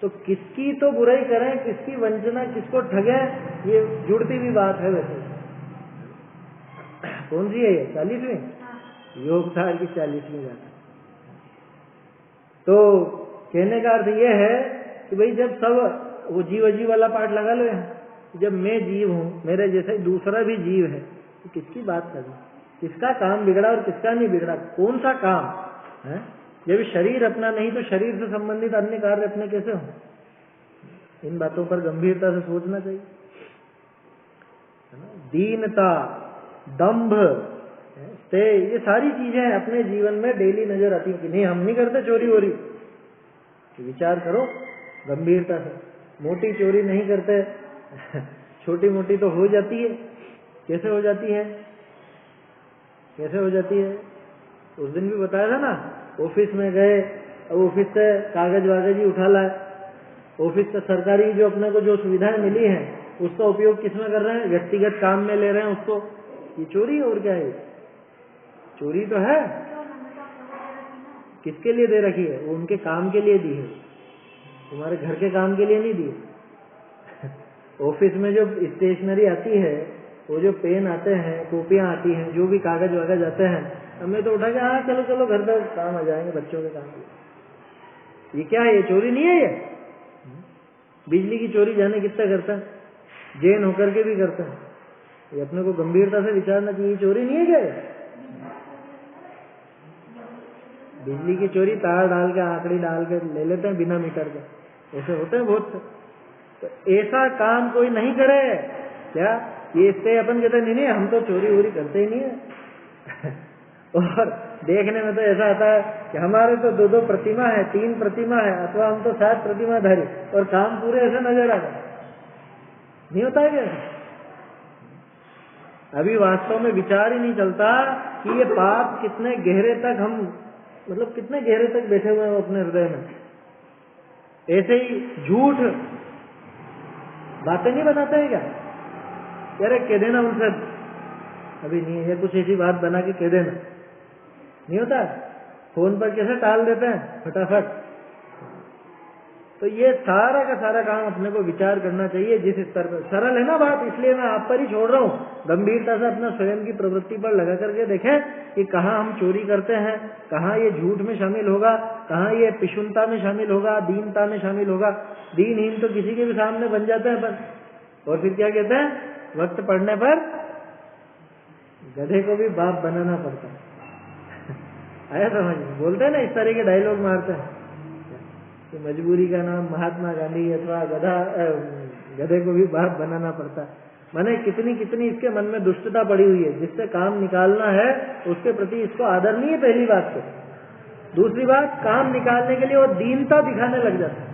तो किसकी तो बुराई करें, किसकी वंचना, किसको ठगे, ये जुड़ती हुई बात है। वैसे कौन सी है ये? 40वीं योगसार की 40वीं गाथा। तो कहने का अर्थ ये है कि भाई जब सब वो जीव अजीव वाला पाठ लगा लो यहाँ, जब मैं जीव हूँ, मेरे जैसे दूसरा भी जीव है, तो किसकी बात करूं? किसका काम बिगड़ा और किसका नहीं बिगड़ा? कौन सा काम है? जब शरीर अपना नहीं तो शरीर से संबंधित अन्य कार्य अपने कैसे हों? इन बातों पर गंभीरता से सोचना चाहिए। दीनता, दंभ, ये सारी चीजें अपने जीवन में डेली नजर आती है कि नहीं हम नहीं करते चोरी वोरी। विचार करो गंभीरता से, मोटी चोरी नहीं करते, छोटी मोटी तो हो जाती है। कैसे हो जाती है? कैसे हो जाती है? उस दिन भी बताया था ना, ऑफिस में गए, अब ऑफिस से कागज वागज ही उठा लाए, ऑफिस से सरकारी जो अपने को जो सुविधाएं मिली हैं उसका उपयोग किसमें कर रहे हैं? व्यक्तिगत काम में ले रहे हैं उसको। ये चोरी और क्या है? चोरी तो है। किसके लिए दे रखी है? वो उनके काम के लिए दी है। तुम्हारे घर के काम के लिए नहीं दिए। ऑफिस में जो स्टेशनरी आती है, वो जो पेन आते हैं, कॉपियां आती हैं, जो भी कागज वागज आते हैं, हमें तो उठा के हाँ चलो चलो घर पे काम आ जाएंगे बच्चों के काम। ये क्या है? ये चोरी नहीं है? ये बिजली की चोरी जाने कितना करता है, जैन होकर के भी करता है। ये अपने को गंभीरता से विचारना चाहिए, चोरी नहीं है क्या? बिजली की चोरी तार डाल के, आंकड़ी डाल के ले लेते हैं बिना मीटर के, ऐसे होते हैं बहुत से। तो ऐसा काम कोई नहीं करे क्या? ये इससे अपन कहते नहीं नहीं हम तो चोरी वोरी करते ही नहीं है। और देखने में तो ऐसा आता है कि हमारे तो 2-2 प्रतिमा है, 3 प्रतिमा है, अथवा हम तो 7 प्रतिमाधारी, और काम पूरे ऐसे नजर आ रहे। नहीं होता है क्या? अभी वास्तव में विचार ही नहीं चलता कि ये पाप कितने गहरे तक हम, मतलब कितने गहरे तक बैठे हुए हैं अपने हृदय में। ऐसे ही झूठ बातें नहीं बनाते हैं क्या? यार कह देना उनसे, अभी नहीं है, कुछ ऐसी बात बना के कह देना, नहीं होता? फोन पर कैसे टाल देते हैं फटाफट। तो ये सारा का सारा काम अपने को विचार करना चाहिए जिस स्तर पर। सरल है ना बात, इसलिए मैं आप पर ही छोड़ रहा हूँ। गंभीरता से अपना स्वयं की प्रवृत्ति पर लगा करके देखें कि कहाँ हम चोरी करते हैं, कहाँ ये झूठ में शामिल होगा, कहाँ ये पिशुनता में शामिल होगा, दीनता में शामिल होगा। दीनहीन तो किसी के भी सामने बन जाते हैं अपन, और फिर क्या कहते हैं, वक्त पड़ने पर गधे को भी बाप बनाना पड़ता है। आया समझ? बोलते हैं ना, इस तरह के डायलॉग मारते हैं कि मजबूरी का नाम महात्मा गांधी, अथवा गधे को भी बाप बनाना पड़ता है। माने कितनी कितनी इसके मन में दुष्टता पड़ी हुई है, जिससे काम निकालना है उसके प्रति इसको आदर नहीं है, पहली बात तो। दूसरी बात, काम निकालने के लिए वो दीनता दिखाने लग जाता है,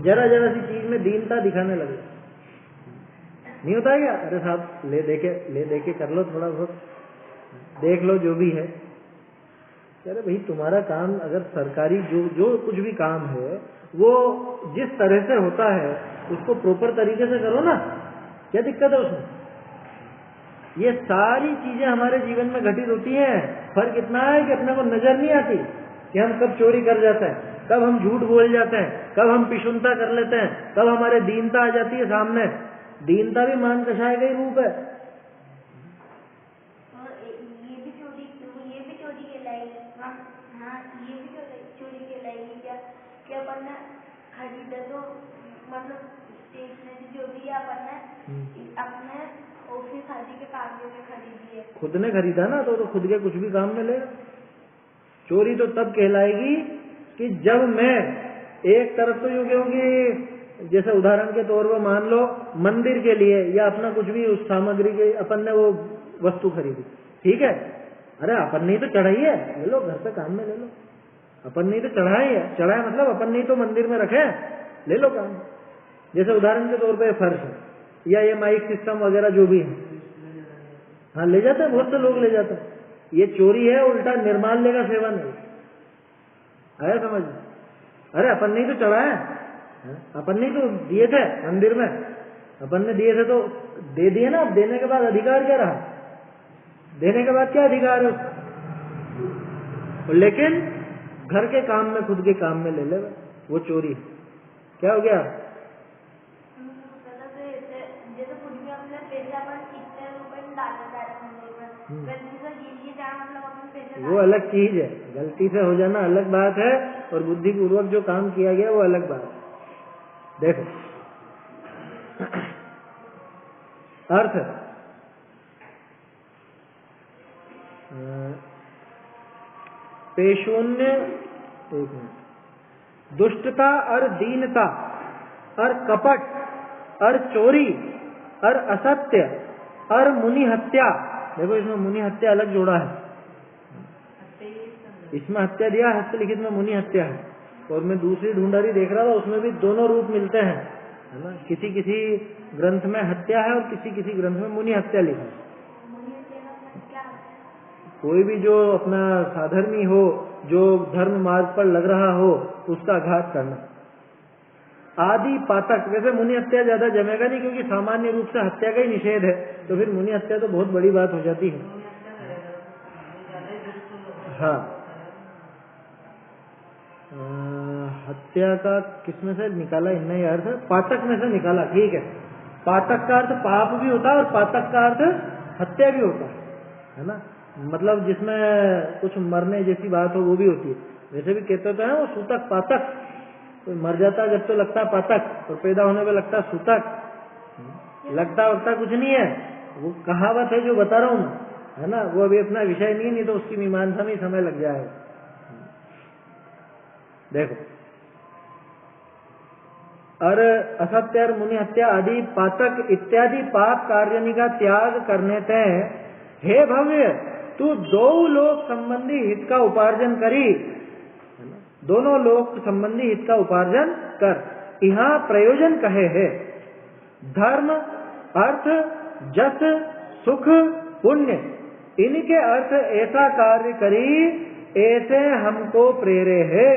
जरा जरा सी चीज में दीनता दिखाने लग जाता है। नहीं होता है क्या? अरे साहब ले देके कर लो, थोड़ा बहुत देख लो जो भी है। अरे भाई तुम्हारा काम अगर सरकारी जो कुछ भी काम है वो जिस तरह से होता है उसको प्रॉपर तरीके से करो ना, क्या दिक्कत है उसमें? ये सारी चीजें हमारे जीवन में घटित होती हैं। फर्क इतना है कि अपने को नजर नहीं आती कि हम कब चोरी कर जाते हैं, कब हम झूठ बोल जाते हैं, कब हम पिशुनता कर लेते हैं, कब हमारे दीनता आ जाती है सामने। दीनता भी मान कषाय का ही रूप है। खरीदे तो मतलब स्टेशनरी जो भी अपन ने अपने ऑफिस आदि के काम के लिए खरीदी है, खुद ने खरीदा ना, तो खुद के कुछ भी काम में लेगा। चोरी तो तब कहलाएगी कि जब मैं एक तरफ तो यूं कहूंगी, जैसे उदाहरण के तौर पर मान लो मंदिर के लिए या अपना कुछ भी उस सामग्री के अपन ने वो वस्तु खरीदी, ठीक है, अरे अपन ने तो चढ़ाई है, ले लो घर पे काम में ले लो। अपन ने तो चढ़ाई है, चढ़ाया मतलब अपन ने तो मंदिर में रखे, ले लो काम। जैसे उदाहरण के तौर पे फर्श है या ये माइक सिस्टम वगैरह जो भी है, हाँ ले जाते हैं, बहुत से लोग ले जाते हैं। ये चोरी है, उल्टा निर्माल्य का सेवन है। आया समझ? अरे अपन ने तो चढ़ाया, अपन ने तो दिए थे मंदिर में, अपन ने दिए थे तो दे दिए ना। अब देने के बाद अधिकार क्या रहा? देने के बाद क्या अधिकार है? लेकिन घर के काम में, खुद के काम में ले ले, वो चोरी। क्या हो गया? जैसे कुछ भी अपने पैसा पर कितने रुपए डालता है, गलती से गिर जाना मतलब अपने पैसे, वो अलग चीज है। गलती से हो जाना अलग बात है, और बुद्धिपूर्वक जो काम किया गया वो अलग बात है। देखो अर्थ पेशून्य, दुष्टता और दीनता और कपट और चोरी और असत्य और मुनि हत्या। देखो इसमें मुनि हत्या अलग जोड़ा है, इसमें हत्या दिया, हस्तलिखित में मुनि हत्या है। और मैं दूसरी ढूंढारी देख रहा था, उसमें भी दोनों रूप मिलते हैं, है ना। किसी किसी ग्रंथ में हत्या है और किसी किसी ग्रंथ में मुनि हत्या लिखा है। कोई भी जो अपना साधर्मी हो, जो धर्म मार्ग पर लग रहा हो, उसका घात करना। आदि पातक, वैसे मुनि हत्या ज्यादा जमेगा नहीं, क्योंकि सामान्य रूप से हत्या का ही निषेध है, तो फिर मुनि हत्या तो बहुत बड़ी बात हो जाती है। हाँ हत्या का किसमें से निकाला, इनने अर्थ पातक में से निकाला, ठीक है। पातक का अर्थ पाप भी होता है और पातक का अर्थ हत्या भी होता है ना। मतलब जिसमें कुछ मरने जैसी बात हो वो भी होती है। वैसे भी कहते तो है वो सूतक पातक, कोई मर जाता जब तो लगता है पातक और पैदा होने पे लगता है सूतक, लगता वगता कुछ नहीं है, वो कहावत है जो बता रहा हूँ मैं, है ना। वो अभी अपना विषय नहीं तो उसकी मीमांसा में समय लग जाएगा। देखो, और असत्य और मुनि हत्या आदि पातक इत्यादि पाप कार्य का त्याग करने ते हे भव्य तू दो लोक संबंधी हित का उपार्जन करी, दोनों लोक संबंधी हित का उपार्जन कर। यहाँ प्रयोजन कहे है धर्म अर्थ जस सुख पुण्य, इनके अर्थ ऐसा कार्य करी ऐसे हमको प्रेरे है।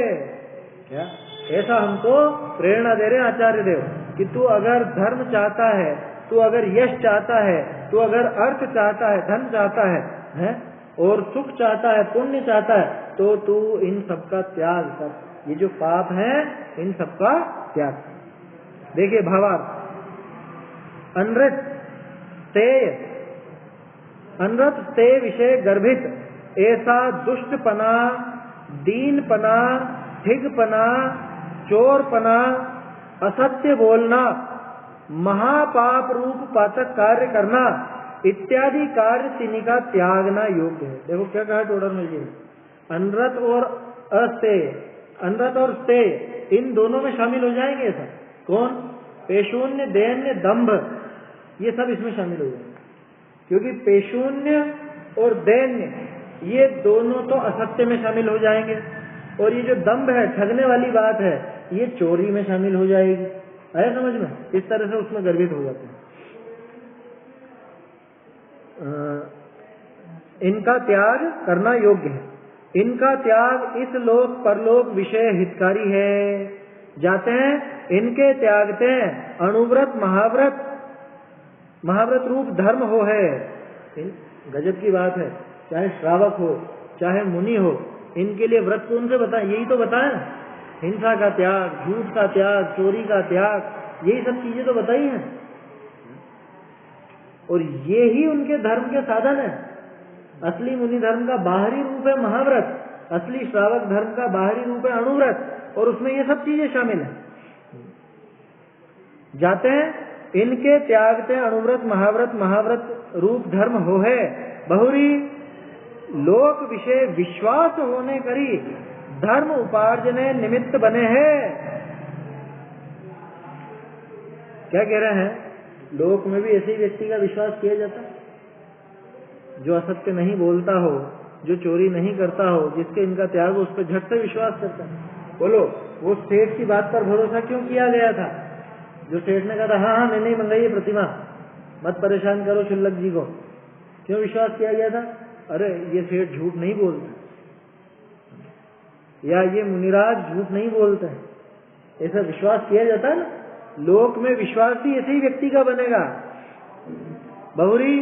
क्या ऐसा हमको प्रेरणा दे रहे आचार्य देव कि तू अगर धर्म चाहता है, तू अगर यश चाहता है, तू अगर अर्थ चाहता है, धन चाहता है और सुख चाहता है, पुण्य चाहता है, तो तू इन सबका त्याग कर। ये जो पाप है इन सबका त्याग कर। देखिए भावार्थ, अनृत ते विषय गर्भित ऐसा दुष्टपना, दीनपना, ठिगपना, चोरपना, असत्य बोलना, महापाप रूप पातक कार्य करना इत्यादि कार्य तिन्हीं का त्यागना योग्य है। देखो क्या कहा टोडरमल जी ने, अनरत और अस्तेय, अनरत और स्तेय इन दोनों में शामिल हो जाएंगे। ऐसा कौन? पेशून्य, दैन्य, दंभ, ये सब इसमें शामिल हो जाएंगे, क्योंकि पेशून्य और दैन्य ये दोनों तो असत्य में शामिल हो जाएंगे, और ये जो दंभ है, ठगने वाली बात है, ये चोरी में शामिल हो जाएगी। आया समझ में? इस तरह से उसमें गर्भित हो जाते हैं। इनका त्याग करना योग्य है। इनका त्याग इस लोक परलोक विषय हितकारी है। जाते हैं इनके त्यागते अणुव्रत महाव्रत, महाव्रत रूप धर्म हो है। गजब की बात है, चाहे श्रावक हो चाहे मुनि हो, इनके लिए व्रत कौन से बताए? यही तो बताए, हिंसा का त्याग, झूठ का त्याग, चोरी का त्याग, यही सब चीजें तो बताई हैं। और ये ही उनके धर्म के साधन है। असली मुनि धर्म का बाहरी रूप है महाव्रत, असली श्रावक धर्म का बाहरी रूप है अणुव्रत, और उसमें ये सब चीजें शामिल हैं। जाते हैं इनके त्यागते अणुव्रत महाव्रत, महाव्रत रूप धर्म हो है। बहुरी लोक विषय विश्वास होने करी धर्म उपार्जने निमित्त बने हैं। क्या कह रहे हैं? लोक में भी ऐसे ही व्यक्ति का विश्वास किया जाता है जो असत्य नहीं बोलता हो, जो चोरी नहीं करता हो, जिसके इनका त्याग हो, उस पर झट से विश्वास करता है। बोलो, वो सेठ की बात पर भरोसा क्यों किया गया था? जो सेठ ने कहा था हाँ हाँ नहीं मंगाइए प्रतिमा, मत परेशान करो शुल्लक जी को, क्यों विश्वास किया गया था? अरे ये सेठ झूठ नहीं बोलता, या ये मुनिराज झूठ नहीं बोलते हैं, ऐसा विश्वास किया जाता है ना। लोक में विश्वास भी ऐसे ही व्यक्ति का बनेगा। बहुरी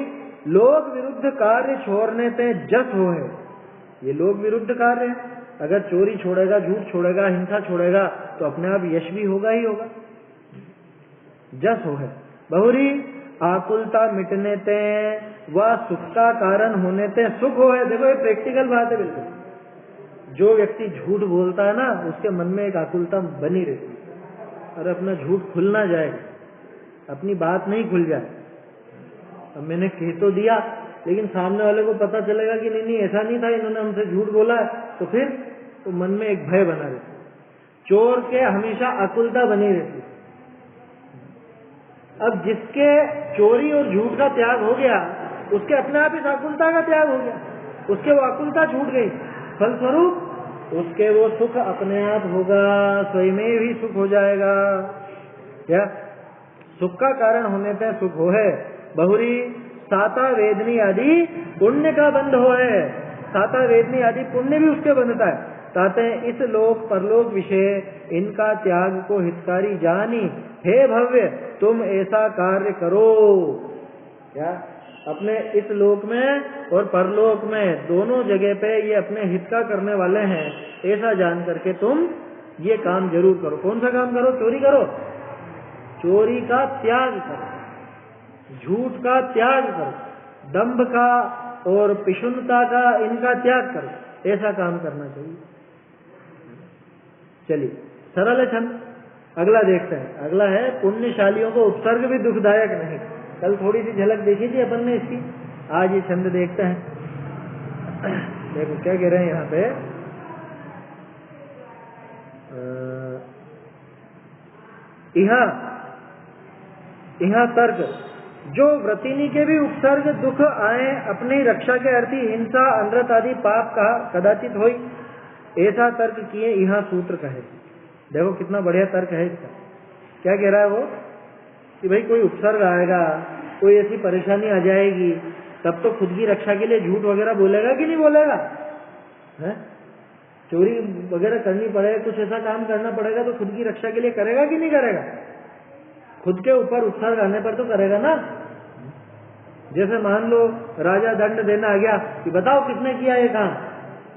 लोक विरुद्ध कार्य छोड़ने पे जस हो है। ये लोक विरुद्ध कार्य है, अगर चोरी छोड़ेगा, झूठ छोड़ेगा, हिंसा छोड़ेगा, तो अपने आप यश भी होगा ही होगा। जस हो है। बहुरी आकुलता मिटने ते व सुख का कारण होने ते सुख हो है। देखो ये प्रैक्टिकल बात है बिल्कुल। जो व्यक्ति झूठ बोलता है ना, उसके मन में एक आकुलता बनी रहती है, और अपना झूठ खुल ना जाए, अपनी बात नहीं खुल जाए। अब मैंने कह तो दिया, लेकिन सामने वाले को पता चलेगा कि नहीं ऐसा नहीं था, इन्होंने हमसे झूठ बोला है, तो फिर तो मन में एक भय बना रहता है। चोर के हमेशा आकुलता बनी रहती है। अब जिसके चोरी और झूठ का त्याग हो गया, उसके अपने आप इस आकुलता का त्याग हो गया, उसके वो आकुलता छूट गई, फलस्वरूप उसके वो सुख अपने आप होगा, स्वयं ही सुख हो जाएगा। क्या सुख का कारण होने पे सुख हो है। बहुरी साता वेदनी आदि पुण्य का बंध हो है। साता वेदनी आदि पुण्य भी उसके बंधता है। ताते इस लोक परलोक विषय इनका त्याग को हितकारी जानी, हे भव्य तुम ऐसा कार्य करो। क्या अपने इस लोक में और परलोक में दोनों जगह पे ये अपने हित का करने वाले हैं, ऐसा जान करके तुम ये काम जरूर करो। कौन सा काम करो? चोरी करो, चोरी का त्याग करो, झूठ का त्याग करो, दंभ का और पिशुनता का इनका त्याग करो, ऐसा काम करना चाहिए। चलिए सरल है छंद। अगला देखते हैं। अगला है पुण्यशालियों को उपसर्ग भी दुखदायक नहीं। कल थोड़ी सी झलक देखी थी अपन ने इसकी, आज ये छंद देखते हैं। देखो क्या कह रहे हैं यहाँ पे, इहा तर्क जो व्रतिनी के भी उपसर्ग दुख आए अपनी रक्षा के अर्थी हिंसा अनृत आदि पाप का कदाचित होई, ऐसा तर्क किए यहाँ सूत्र कहे। देखो कितना बढ़िया तर्क है इसका। क्या कह रहा है वो कि भाई कोई उपसर्ग आएगा, कोई ऐसी परेशानी आ जाएगी, तब तो खुद की रक्षा के लिए झूठ वगैरह बोलेगा कि नहीं बोलेगा? है चोरी वगैरह करनी पड़े, कुछ ऐसा काम करना पड़ेगा तो खुद की रक्षा के लिए करेगा कि नहीं करेगा? खुद के ऊपर उपसर्ग आने पर तो करेगा ना। जैसे मान लो राजा दंड देना आ गया कि बताओ किसने किया ये काम,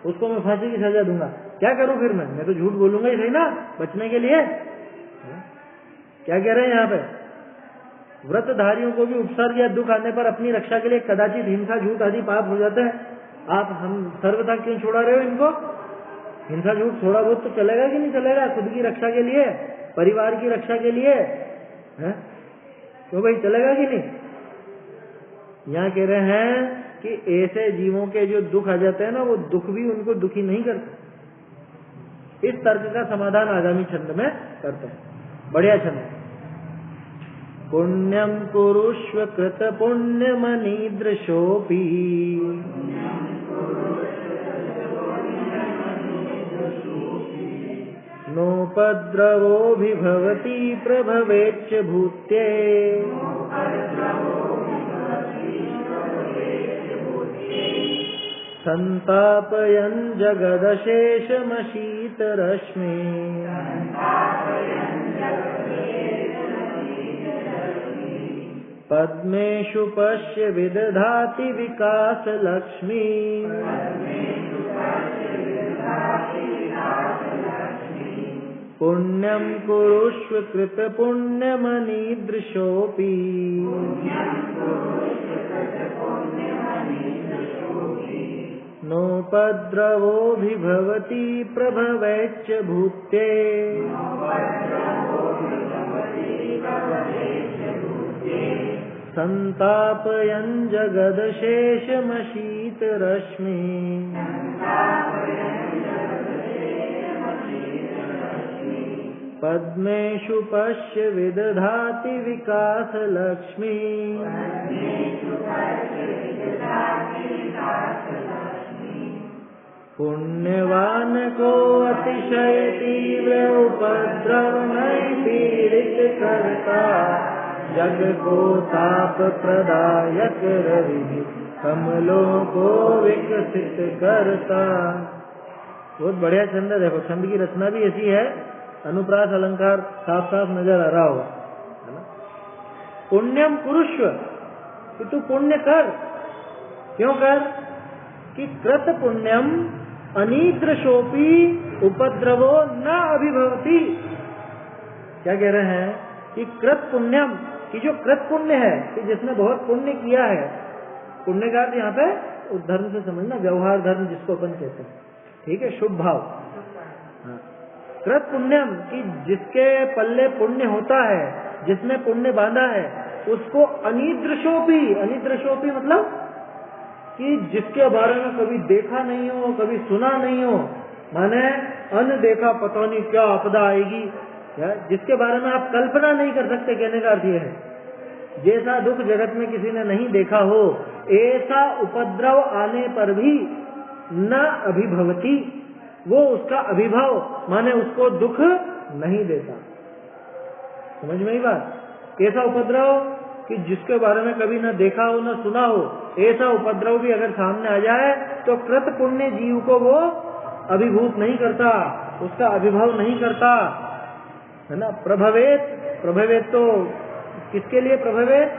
उसको मैं फांसी की सजा दूंगा, क्या करूं फिर? मैं तो झूठ बोलूंगा ही सही ना, बचने के लिए। क्या कह रहे हैं यहाँ पे, व्रतधारियों को भी उपसर्ग या दुख आने पर अपनी रक्षा के लिए कदाचित हिंसा झूठ आदि पाप हो जाते हैं। आप हम सर्वथा क्यों छोड़ा रहे हो इनको? हिंसा झूठ थोड़ा बहुत तो चलेगा कि नहीं चलेगा? खुद की रक्षा के लिए, परिवार की रक्षा के लिए, है तो भाई चलेगा कि नहीं? यहाँ कह रहे हैं कि ऐसे जीवों के जो दुख आ जाते हैं ना, वो दुख भी उनको दुखी नहीं करते। इस तर्क का समाधान आगामी छंद में करते हैं। बढ़िया छंद है। पुण्यम कुरुष्व कृत पुण्यमनीदृशोऽपि नोपद्रवोऽभिभवति प्रभवेच्च भूत्ये संतापयन् जगदशेषमशीतरश्मि पद्मेषु पश्य विदधाति विकासलक्ष्मी पुण्यं कुरुष्व कृत पुण्यमनीदृशोऽपि नोपद्रवोऽभिभवति प्रभवेच्च भूत्ये संतापयन् जगदशेषमशीतरश्मि पद्मेषु पश्य विदधाति विकासलक्ष्मी पुण्यवान को अतिशय तीव्र उपद्रव नहीं पीड़ित करता जग को ताप प्रदायक रवि कमलों को विकसित करता। बहुत बढ़िया छंद है। देखो छंद की रचना भी ऐसी है, अनुप्रास अलंकार साफ साफ नजर आ रहा होगा, है ना। पुण्यम कुरुष्व, कि तू पुण्य कर। क्यों कर? कि कृत पुण्यम अनीदृशोपि उपद्रवो न अभिभवति। क्या कह रहे हैं कि कृत पुण्यम, कि जो कृत पुण्य है, कि जिसने बहुत पुण्य किया है। पुण्य का अर्थ यहाँ पे उस धर्म से समझना, व्यवहार धर्म जिसको अपन कहते हैं, ठीक है, शुभ भाव। कृत पुण्यम, कि जिसके पल्ले पुण्य होता है, जिसने पुण्य बांधा है, उसको अनिदृशोपि, अनिदृशोपि मतलब कि जिसके बारे में कभी देखा नहीं हो, कभी सुना नहीं हो, माने अनदेखा, पता नहीं क्या आपदा आएगी, जिसके बारे में आप कल्पना नहीं कर सकते। कहने का अर्थ यह है, जैसा दुख जगत में किसी ने नहीं देखा हो, ऐसा उपद्रव आने पर भी न अभिभवती, वो उसका अभिभव माने उसको दुख नहीं देता। समझ में ही बात? कैसा उपद्रव? कि जिसके बारे में कभी न देखा हो न सुना हो, ऐसा उपद्रव भी अगर सामने आ जाए तो कृत पुण्य जीव को वो अभिभूत नहीं करता, उसका अभिभव नहीं करता, है ना। प्रभवेत, प्रभवेत तो किसके लिए प्रभवेत?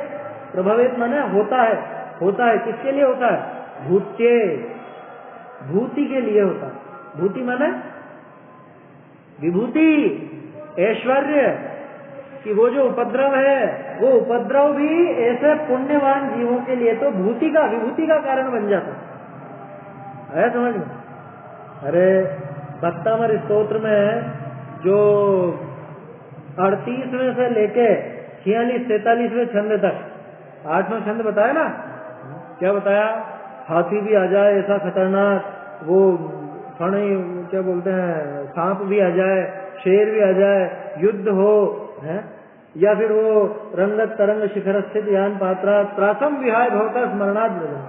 प्रभवेत माने होता है, होता है किसके लिए होता है? भूत्ये, भूति के लिए होता है। भूति माने विभूति, ऐश्वर्य, कि वो जो उपद्रव है वो उपद्रव भी ऐसे पुण्यवान जीवों के लिए तो विभूति का कारण बन जाता है समझ में। अरे भक्तामर स्तोत्र में जो 38वें से लेके 46-43वें छंद तक 8वां छंद बताया ना, क्या बताया? हाथी भी आ जाए ऐसा खतरनाक, वो फणे क्या बोलते हैं, सांप भी आ जाए, शेर भी आ जाए, युद्ध हो है, या फिर वो रंगत तरंग शिखर स्थित यान पात्रा त्रासम विहाय भवता स्मरणाद भजन,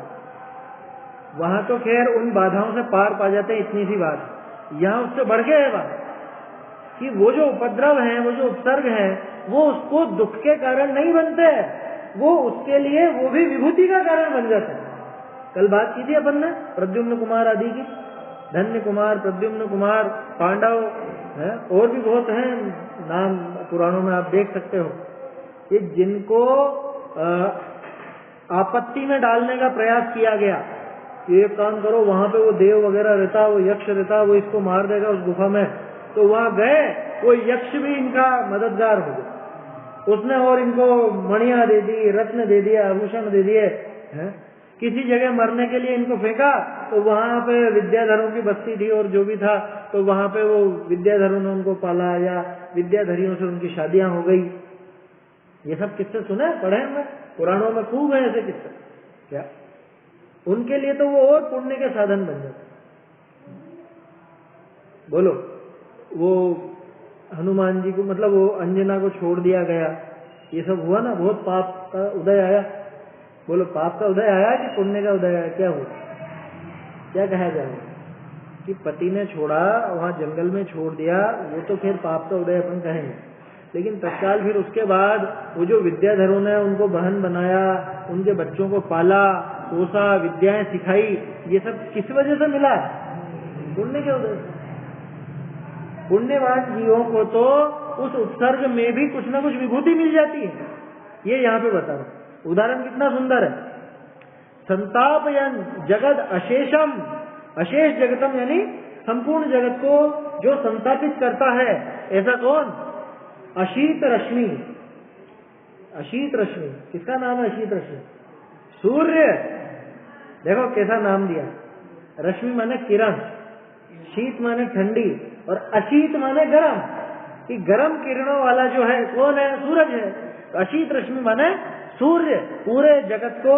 वहां तो खैर उन बाधाओं से पार पा जाते हैं, इतनी सी बात। यहाँ उससे बढ़ के है बात कि वो जो उपद्रव है, वो जो उपसर्ग है, वो उसको दुख के कारण नहीं बनते, वो उसके लिए वो भी विभूति का कारण बन जाता है। कल बात की थी अपन ने प्रद्युम्न कुमार आदि की, धन्य कुमार, प्रद्युम्न कुमार, पांडव है, और भी बहुत हैं नाम पुराणों में आप देख सकते हो, कि जिनको आपत्ति में डालने का प्रयास किया गया कि एक काम करो, वहां पे वो देव वगैरह रहता, वो यक्ष रहता, वो इसको मार देगा उस गुफा में, तो वहां गए, वो यक्ष भी इनका मददगार हो गया, उसने और इनको मणियां दे दी, रत्न दे दिया, आभूषण दे दिए हैं। किसी जगह मरने के लिए इनको फेंका तो वहां पे विद्याधरों की बस्ती थी और जो भी था, तो वहां पे वो विद्याधरों ने उनको पाला या विद्याधरियों से उनकी शादियां हो गई। ये सब किस्से सुने, पढ़े हुए पुराणों में खूब है ऐसे किस्से। क्या उनके लिए तो वो और पुण्य के साधन बन जाते। बोलो, वो हनुमान जी को, मतलब वो अंजना को छोड़ दिया गया, ये सब हुआ ना, बहुत पाप का उदय आया। बोलो, पाप का उदय आया कि पुण्य का उदय आया? क्या हुआ, क्या कहा जाए कि पति ने छोड़ा, वहां जंगल में छोड़ दिया, वो तो फिर पाप का उदय अपन कहेंगे, लेकिन तत्काल फिर उसके बाद वो जो विद्याधरों ने उनको बहन बनाया, उनके बच्चों को पाला पोसा, विद्याएं सिखाई, ये सब किस वजह से मिला? पुण्य के उदय से। पुण्यवान जीवों को तो उस उत्सर्ग में भी कुछ ना कुछ विभूति मिल जाती है। ये यहाँ पे बता रहा, उदाहरण कितना सुंदर है। संतापयन जगत अशेषम, अशेष जगतम यानी संपूर्ण जगत को जो संतापित करता है, ऐसा कौन? अशीत रश्मि। अशीत रश्मि, किसका नाम है अशीत रश्मि? सूर्य। देखो कैसा नाम दिया, रश्मि माने किरण, शीत माने ठंडी, और अशीत माने गर्म, कि गर्म किरणों वाला जो है कौन है? सूरज है। तो अशीत रश्मि माने सूर्य पूरे जगत को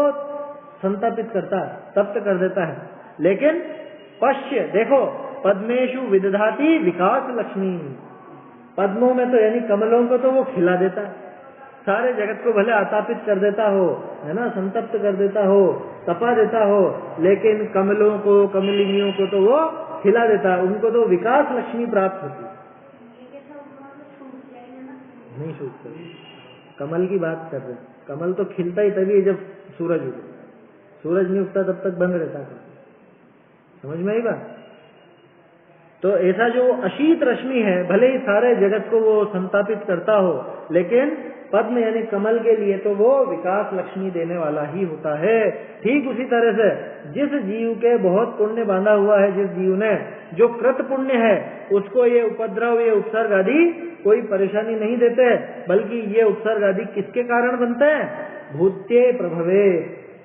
संतापित करता है, तप्त कर देता है। लेकिन पश्य, देखो, पद्मेशु विदधाति विकास लक्ष्मी, पद्मों में तो यानी कमलों को तो वो खिला देता है, सारे जगत को भले आतापित कर देता हो, है ना, संतप्त कर देता हो, तपा देता हो, लेकिन कमलों को, कमलिनियों को तो वो खिला देता है, उनको तो विकास लक्ष्मी प्राप्त होती है। नहीं सूखता, कमल की बात कर रहे, कमल तो खिलता ही तभी जब सूरज उगे, सूरज नहीं उगता तब तक बंद रहता है। समझ में आई बात? तो ऐसा जो अशीत रश्मि है, भले ही सारे जगत को वो संतापित करता हो, लेकिन पद्म यानी कमल के लिए तो वो विकास लक्ष्मी देने वाला ही होता है। ठीक उसी तरह से जिस जीव के बहुत पुण्य बांधा हुआ है, जिस जीव ने जो कृत पुण्य है, उसको ये उपद्रव, ये उपसर्ग आदि कोई परेशानी नहीं देते, बल्कि ये उपसर्ग आदि किसके कारण बनते हैं? भूत्ये प्रभवे,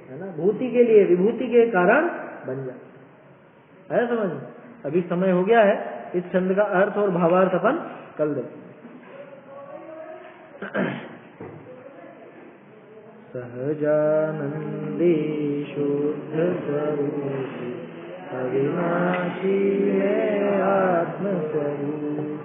है ना, भूति के लिए, विभूति के कारण बन जाते है। समझ? अभी समय हो गया है, इस छंद का अर्थ और भावार्थ अपन कल देखेंगे। सहजानंदी शुद्ध स्वरूप अविनाशी है आत्म स्वरूप।